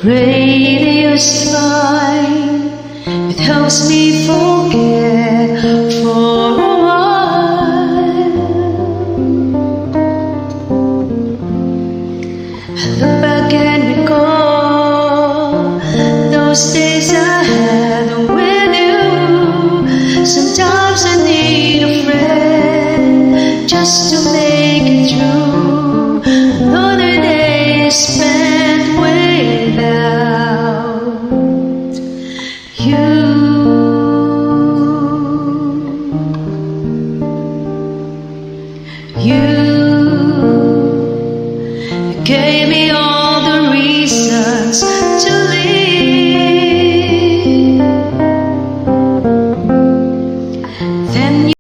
radio's fine, it helps me forget for a while. I look back and recall those days I had with you. Sometimes I need a friend just to make it through another day spent without you. You